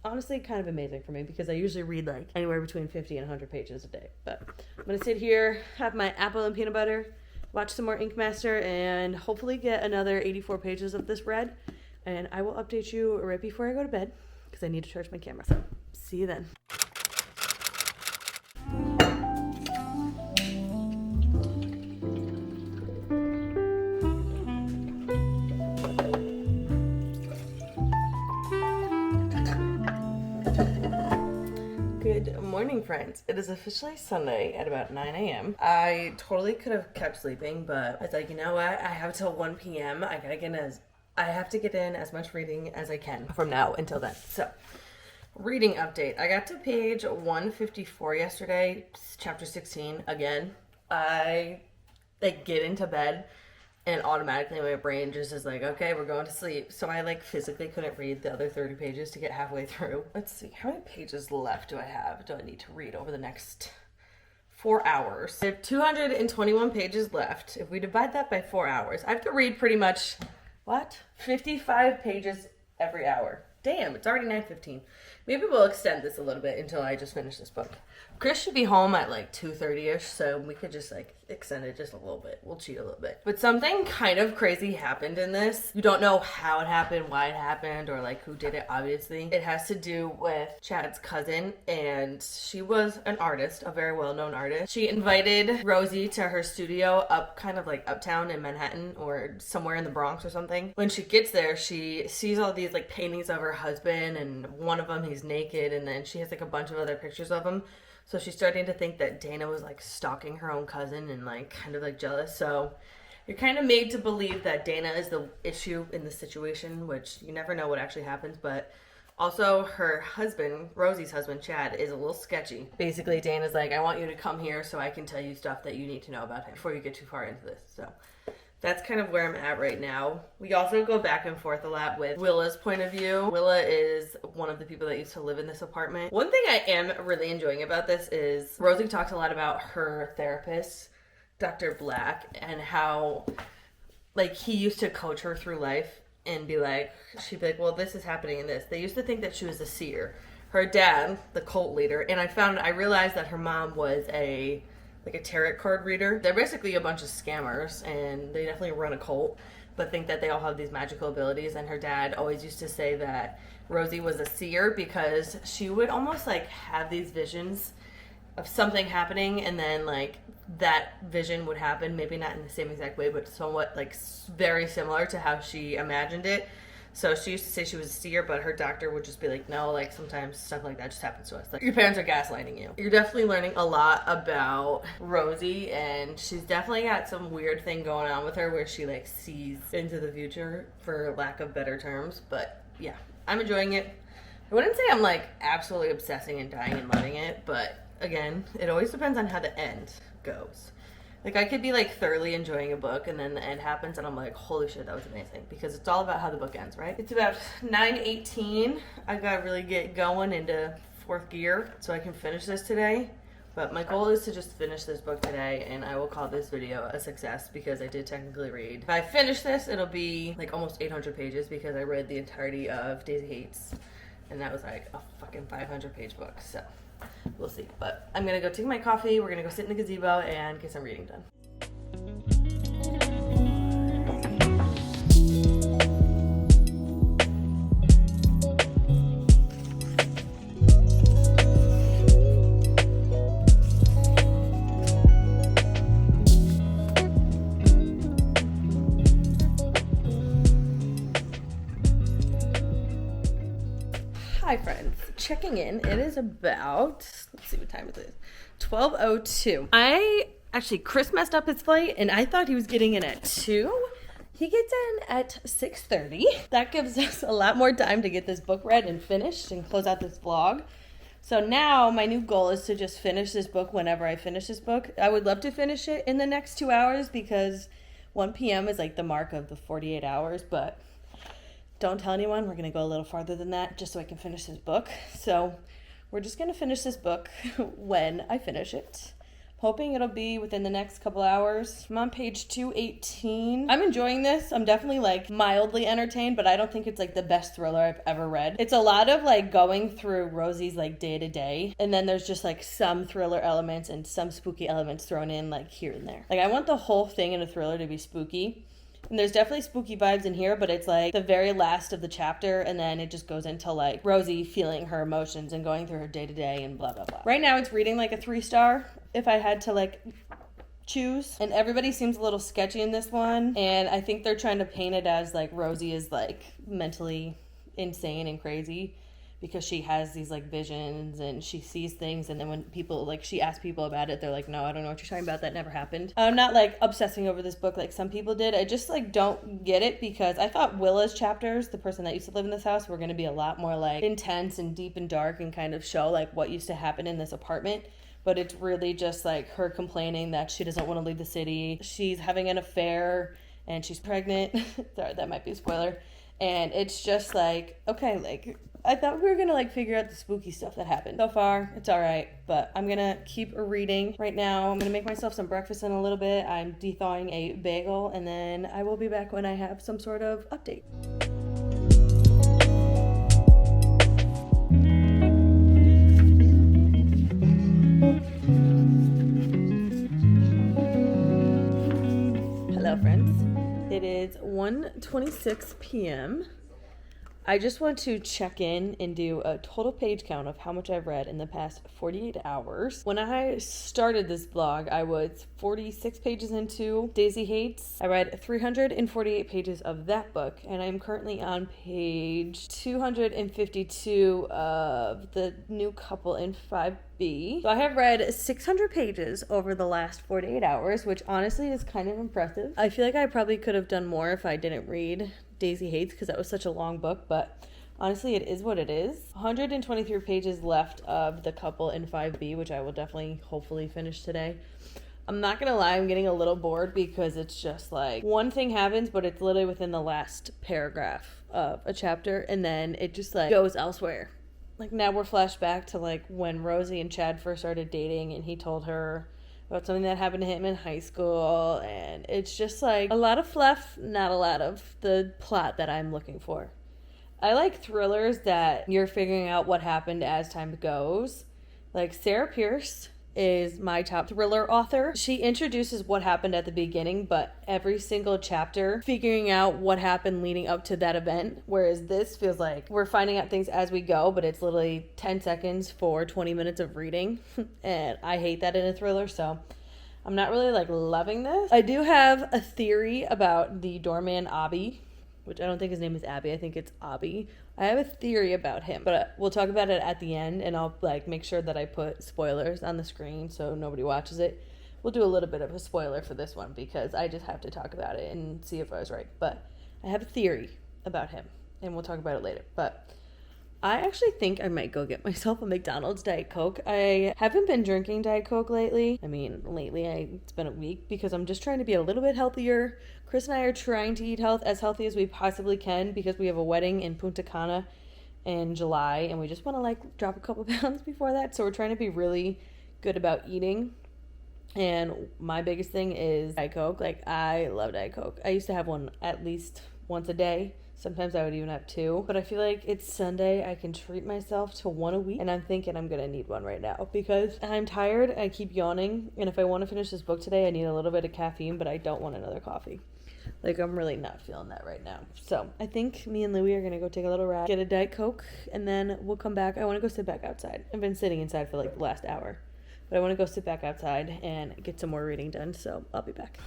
A: honestly kind of amazing for me because I usually read like anywhere between 50 and 100 pages a day. But I'm going to sit here, have my apple and peanut butter, watch some more Ink Master, and hopefully get another 84 pages of this read. And I will update you right before I go to bed because I need to charge my camera. So see you then. Good morning, friends. It is officially Sunday at about 9 a.m. I totally could have kept sleeping, but I was like, you know what? I have till 1 p.m. I have to get in as much reading as I can from now until then. So, reading update. I got to page 154 yesterday, chapter 16 again. I get into bed and automatically my brain just is like, okay, we're going to sleep. So I physically couldn't read the other 30 pages to get halfway through. Let's see, how many pages left do I need to read over the next 4 hours? I have 221 pages left. If we divide that by 4 hours, I have to read pretty much, 55 pages every hour. Damn, it's already 9:15. Maybe we'll extend this a little bit until I just finish this book. Chris should be home at 2:30ish, so we could just extend it just a little bit. We'll cheat a little bit. But something kind of crazy happened in this. You don't know how it happened, why it happened, or who did it, obviously. It has to do with Chad's cousin, and she was an artist, a very well-known artist. She invited Rosie to her studio up kind of uptown in Manhattan or somewhere in the Bronx or something. When she gets there, she sees all these paintings of her husband, and one of them he's naked, and then she has a bunch of other pictures of him. So she's starting to think that Dana was stalking her own cousin and kind of jealous. So you're kind of made to believe that Dana is the issue in the situation, which you never know what actually happens. But also her husband, Rosie's husband, Chad, is a little sketchy. Basically, Dana's like, I want you to come here so I can tell you stuff that you need to know about him before you get too far into this. So that's kind of where I'm at right now. We also go back and forth a lot with Willa's point of view. Willa is one of the people that used to live in this apartment. One thing I am really enjoying about this is Rosie talks a lot about her therapist, Dr. Black, and how he used to coach her through life and she'd be like, well, this is happening in this. They used to think that she was a seer. Her dad, the cult leader, and I realized that her mom was a tarot card reader. They're basically a bunch of scammers, and they definitely run a cult, but think that they all have these magical abilities. And her dad always used to say that Rosie was a seer because she would almost have these visions of something happening, and then that vision would happen, maybe not in the same exact way, but somewhat very similar to how she imagined it. So she used to say she was a seer, but her doctor would just be like, no, sometimes stuff like that just happens to us. Your parents are gaslighting you. You're definitely learning a lot about Rosie, and she's definitely got some weird thing going on with her where she sees into the future, for lack of better terms. But yeah, I'm enjoying it. I wouldn't say I'm absolutely obsessing and dying and loving it, but again, it always depends on how the end goes. I could be thoroughly enjoying a book and then the end happens and I'm like, holy shit, that was amazing. Because it's all about how the book ends, right? It's about 9:18. I gotta really get going into fourth gear so I can finish this today. But my goal is to just finish this book today, and I will call this video a success because I did technically read. If I finish this, it'll be almost 800 pages because I read the entirety of Days of Haites. And that was a fucking 500-page book, so we'll see. But I'm gonna go take my coffee, we're gonna go sit in the gazebo and get some reading done. Hi friends, checking in. It is about, let's see what time it is, 12:02. Chris messed up his flight and I thought he was getting in at 2. He gets in at 6:30. That gives us a lot more time to get this book read and finished and close out this vlog. So now my new goal is to just finish this book whenever I finish this book. I would love to finish it in the next 2 hours because 1 p.m. is the mark of the 48 hours, but don't tell anyone. We're going to go a little farther than that just so I can finish this book. So we're just going to finish this book when I finish it. Hoping it'll be within the next couple hours. I'm on page 218. I'm enjoying this. I'm definitely mildly entertained, but I don't think it's the best thriller I've ever read. It's a lot of going through Rosie's day to day, and then there's just some thriller elements and some spooky elements thrown in here and there. I want the whole thing in a thriller to be spooky. And there's definitely spooky vibes in here, but it's the very last of the chapter, and then it just goes into Rosie feeling her emotions and going through her day-to-day and blah, blah, blah. Right now it's reading a 3-star if I had to choose. And everybody seems a little sketchy in this one, and I think they're trying to paint it as Rosie is mentally insane and crazy. because she has these like visions and she sees things, and then when people like she asks people about it, they're like, no, I don't know what you're talking about, that never happened. I'm not like obsessing over this book like some people did. I just like don't get it, because I thought Willa's chapters, the person that used to live in this house, were going to be a lot more like intense and deep and dark and kind of show like what used to happen in this apartment. But it's really just like her complaining that she doesn't want to leave the city. She's having an affair and she's pregnant. Sorry, that might be a spoiler. And it's just like, okay, like I thought we were gonna like figure out the spooky stuff that happened. So far, it's all right, but I'm gonna keep reading. Right now, I'm gonna make myself some breakfast in a little bit. I'm de-thawing a bagel, and then I will be back when I have some sort of update. Hello, friends. It is 1:26 p.m. I just want to check in and do a total page count of how much I've read in the past 48 hours. When I started this blog, I was 46 pages into Daisy Haites. I read 348 pages of that book, and I'm currently on page 252 of The New Couple in 5B. So I have read 600 pages over the last 48 hours, which honestly is kind of impressive. I feel like I probably could have done more if I didn't read Daisy Haites, because that was such a long book, but honestly it is what it is. 123 pages left of The Couple in 5B, which I will definitely hopefully finish today. I'm not gonna lie, I'm getting a little bored because it's just like one thing happens, but it's literally within the last paragraph of a chapter, and then it just like goes elsewhere. Like now we're flashed back to like when Rosie and Chad first started dating, and he told her about something that happened to him in high school, and it's just like a lot of fluff, not a lot of the plot that I'm looking for. I like thrillers that you're figuring out what happened as time goes. Like Sarah Pierce is my top thriller author. She introduces what happened at the beginning, but every single chapter figuring out what happened leading up to that event, whereas this feels like we're finding out things as we go, but it's literally 10 seconds for 20 minutes of reading. And I hate that in a thriller, so I'm not really like loving this. I do have a theory about the doorman Abby, which I don't think his name is Abby, I think it's Abby. I have a theory about him, but we'll talk about it at the end, and I'll like make sure that I put spoilers on the screen so nobody watches it. We'll do a little bit of a spoiler for this one because I just have to talk about it and see if I was right. But I have a theory about him, and we'll talk about it later. But I actually think I might go get myself a McDonald's Diet Coke. I haven't been drinking Diet Coke lately. It's been a week because I'm just trying to be a little bit healthier. Chris and I are trying to eat as healthy as we possibly can because we have a wedding in Punta Cana in July, and we just want to like drop a couple pounds before that. So we're trying to be really good about eating. And my biggest thing is Diet Coke. Like, I love Diet Coke. I used to have one at least once a day. Sometimes I would even have two. But I feel like it's Sunday. I can treat myself to one a week. And I'm thinking I'm going to need one right now because I'm tired. I keep yawning. And if I want to finish this book today, I need a little bit of caffeine, but I don't want another coffee. Like, I'm really not feeling that right now. So I think me and Louie are going to go take a little ride, get a Diet Coke, and then we'll come back. I want to go sit back outside. I've been sitting inside for like the last hour. But I want to go sit back outside and get some more reading done. So I'll be back.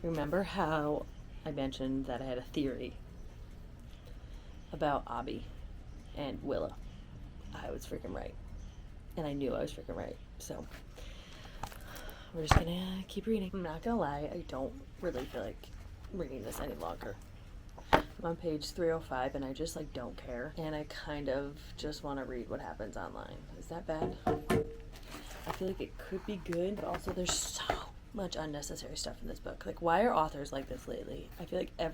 A: Remember how I mentioned that I had a theory about Abby and Willa? I was freaking right. And I knew I was freaking right. So we're just gonna keep reading. I'm not gonna lie, I don't really feel like reading this any longer. I'm on page 305 and I just like don't care. And I kind of just want to read what happens online. Is that bad? I feel like it could be good, but also there's so much unnecessary stuff in this book. Like, why are authors like this lately? I feel like I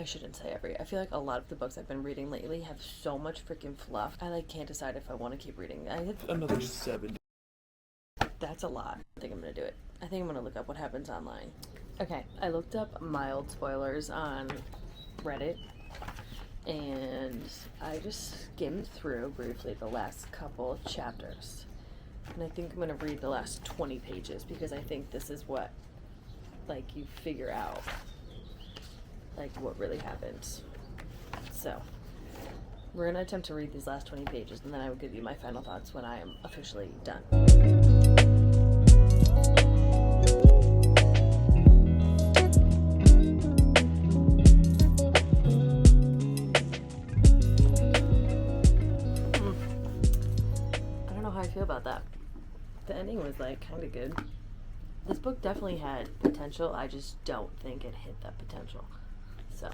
A: feel like a lot of the books I've been reading lately have so much freaking fluff. I like can't decide if I want to keep reading. I have
B: another 7.
A: That's a lot. I think I'm gonna do it. I think I'm gonna look up what happens online. Okay, I looked up mild spoilers on Reddit,
B: and I just skimmed through briefly the last couple of chapters. And I think I'm going to read the last 20 pages because I think this is what, like, you figure out, like, what really happens. So, we're going to attempt to read these last 20 pages, and then I will give you my final thoughts when I am officially done. I don't know how I feel about that. The ending was, like, kind of good. This book definitely had potential. I just don't think it hit that potential. So,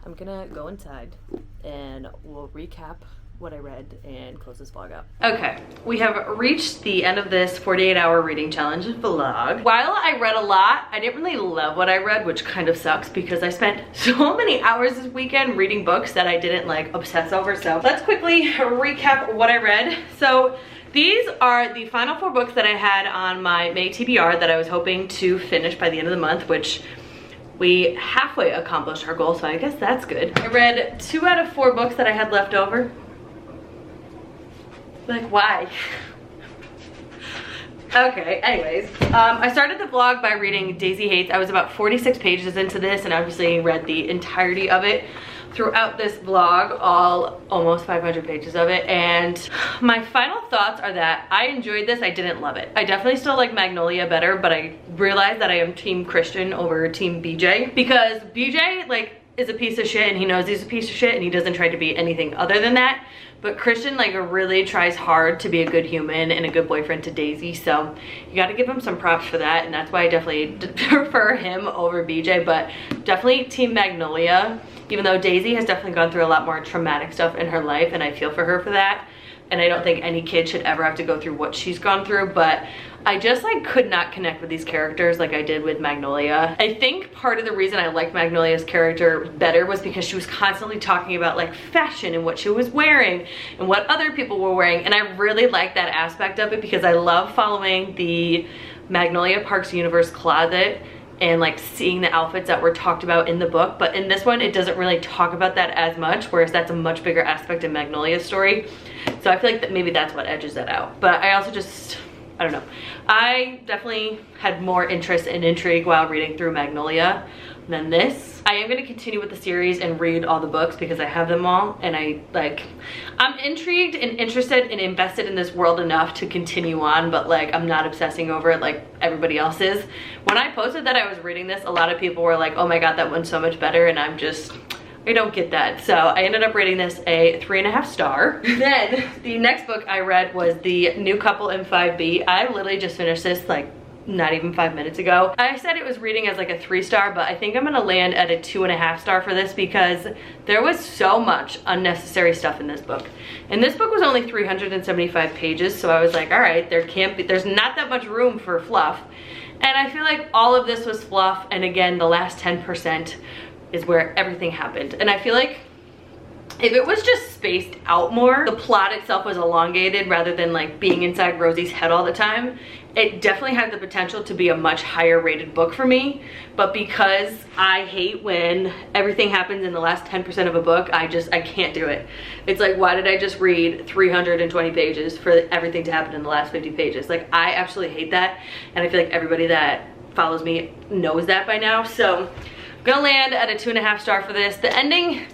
B: I'm gonna go inside and we'll recap what I read and close this vlog out.
A: Okay, we have reached the end of this 48-hour reading challenge vlog. While I read a lot, I didn't really love what I read, which kind of sucks because I spent so many hours this weekend reading books that I didn't like obsess over. So let's quickly recap what I read. So these are the final 4 books that I had on my May TBR that I was hoping to finish by the end of the month, which we halfway accomplished our goal, so I guess that's good. I read 2 out of 4 books that I had left over. Like, why? Okay, anyways. I started the vlog by reading Daisy Haites. I was about 46 pages into this and obviously read the entirety of it throughout this vlog, all almost 500 pages of it. And my final thoughts are that I enjoyed this. I didn't love it. I definitely still like Magnolia better, but I realized that I am team Christian over team BJ, because BJ like is a piece of shit and he knows he's a piece of shit and he doesn't try to be anything other than that. But Christian like really tries hard to be a good human and a good boyfriend to Daisy, so you got to give him some props for that, and that's why I definitely prefer him over BJ. But definitely team Magnolia, even though Daisy has definitely gone through a lot more traumatic stuff in her life, and I feel for her for that. And I don't think any kid should ever have to go through what she's gone through, but I just like could not connect with these characters like I did with Magnolia. I think part of the reason I liked Magnolia's character better was because she was constantly talking about like fashion and what she was wearing and what other people were wearing, and I really like that aspect of it because I love following the Magnolia Parks Universe closet and like seeing the outfits that were talked about in the book. But in this one, it doesn't really talk about that as much, whereas that's a much bigger aspect in Magnolia's story. So I feel like that maybe that's what edges that out. But I also just, I don't know. I definitely had more interest and intrigue while reading through Magnolia than this. I am going to continue with the series and read all the books because I have them all, and I'm intrigued and interested and invested in this world enough to continue on, but like I'm not obsessing over it like everybody else is. When I posted that I was reading this, a lot of people were like, oh my god, that one's so much better, and I don't get that. So I ended up rating this a 3.5 star. Then the next book I read was The New Couple in 5B. I literally just finished this like not even 5 minutes ago. I said it was reading as like a 3 star, but I think I'm gonna land at a 2.5 star for this because there was so much unnecessary stuff in this book. And this book was only 375 pages, so I was like, all right, there's not that much room for fluff. And I feel like all of this was fluff, and again, the last 10% is where everything happened. And I feel like if it was just spaced out more, the plot itself was elongated rather than like being inside Rosie's head all the time, it definitely had the potential to be a much higher rated book for me. But because I hate when everything happens in the last 10% of a book, I can't do it. It's like, why did I just read 320 pages for everything to happen in the last 50 pages? Like, I absolutely hate that, and I feel like everybody that follows me knows that by now. So I'm gonna land at a 2.5 star for this. The ending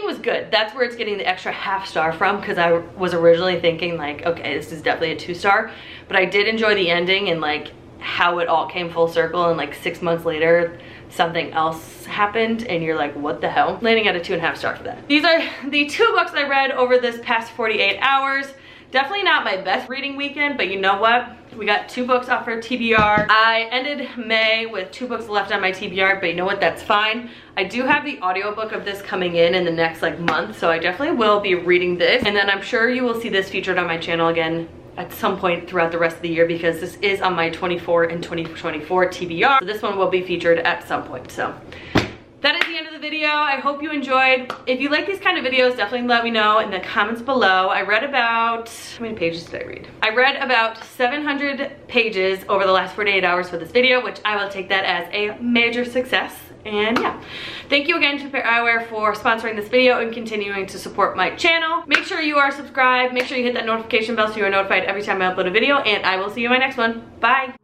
A: was good. That's where it's getting the extra half star from, because I was originally thinking like, okay, this is definitely a 2 star, but I did enjoy the ending and like how it all came full circle, and like 6 months later something else happened and you're like, what the hell? Landing at a 2.5 star for that. These are the 2 books I read over this past 48 hours. Definitely not my best reading weekend, but you know what? We got 2 books off our TBR. I ended May with 2 books left on my TBR, but you know what? That's fine. I do have the audiobook of this coming in the next like month, so I definitely will be reading this. And then I'm sure you will see this featured on my channel again at some point throughout the rest of the year, because this is on my 24 and 2024 TBR. So this one will be featured at some point. So that is the end of the video. I hope you enjoyed. If you like these kind of videos, definitely let me know in the comments below. I read about, how many pages did I read? I read about 700 pages over the last 48 hours for this video, which I will take that as a major success. And yeah, thank you again to Pair Eyewear for sponsoring this video and continuing to support my channel. Make sure you are subscribed. Make sure you hit that notification bell so you are notified every time I upload a video, and I will see you in my next one. Bye.